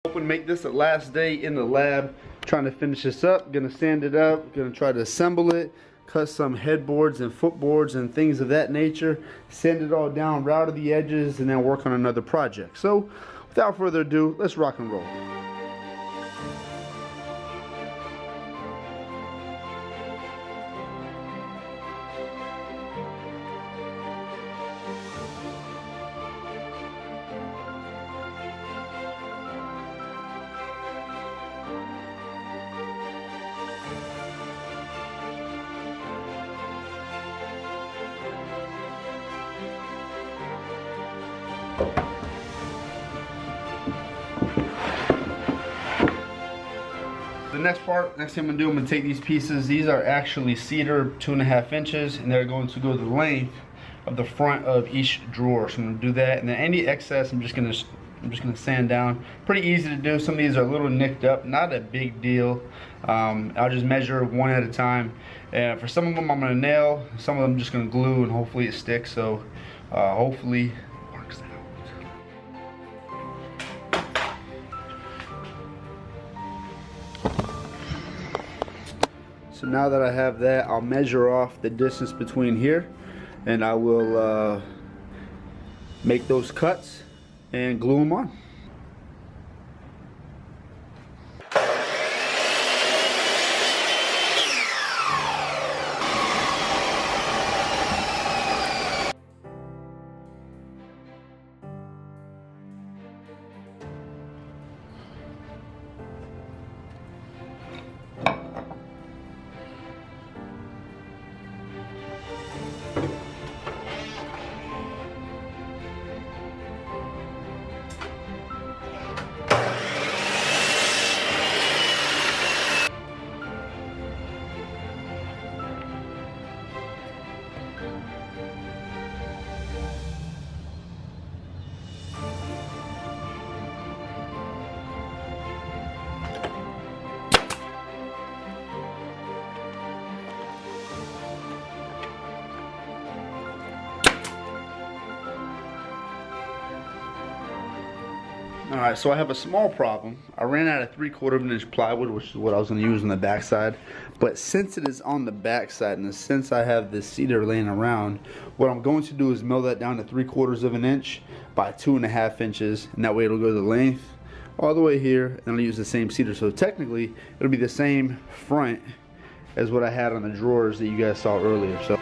Hoping to make this the last day in the lab, trying to finish this up. Gonna sand it up, gonna try to assemble it, cut some headboards and footboards and things of that nature, sand it all down, router the edges, and then work on another project. So without further ado, let's rock and roll. The next thing I'm gonna do, I'm gonna take these pieces. These are actually cedar, 2.5 inches, and they're going to go the length of the front of each drawer. So I'm gonna do that, and then any excess, I'm just gonna sand down. Pretty easy to do. Some of these are a little nicked up, not a big deal. I'll just measure one at a time. And for some of them, I'm gonna nail. Some of them, I'm just gonna glue, and hopefully it sticks. So hopefully it works out. So now that I have that, I'll measure off the distance between here, and I will make those cuts and glue them on. Alright, so I have a small problem. I ran out of 3/4 inch plywood, which is what I was going to use on the back side. But since it is on the back side, and since I have this cedar laying around, what I'm going to do is mill that down to 3/4 inch by 2.5 inches, and that way it'll go the length all the way here, and I'll use the same cedar. So technically, it'll be the same front as what I had on the drawers that you guys saw earlier. So.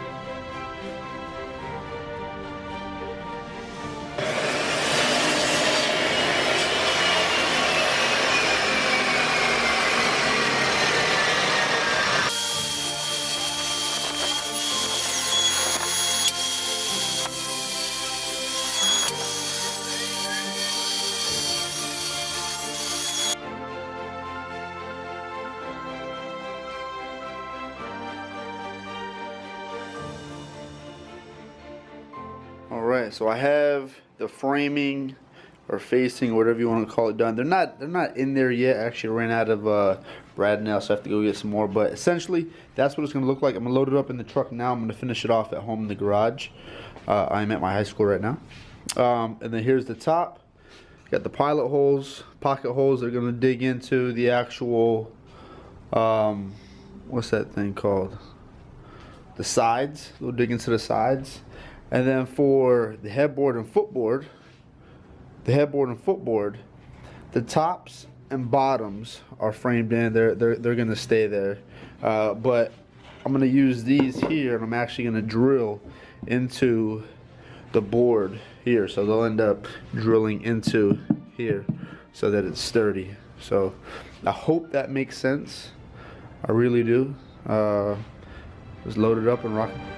Alright, so I have the framing or facing, whatever you want to call it, done. They're not in there yet. I actually ran out of brad nails, so I have to go get some more. But essentially, that's what it's going to look like. I'm going to load it up in the truck now. I'm going to finish it off at home in the garage. I'm at my high school right now. And then here's the top. Got the pilot holes, pocket holes. They're going to dig into the actual, what's that thing called? The sides. They'll dig into the sides. And then for the headboard and footboard, the tops and bottoms are framed in. They're gonna stay there. But I'm gonna use these here, and I'm actually gonna drill into the board here. So they'll end up drilling into here so that it's sturdy. So I hope that makes sense. I really do. Just load it up and rock it.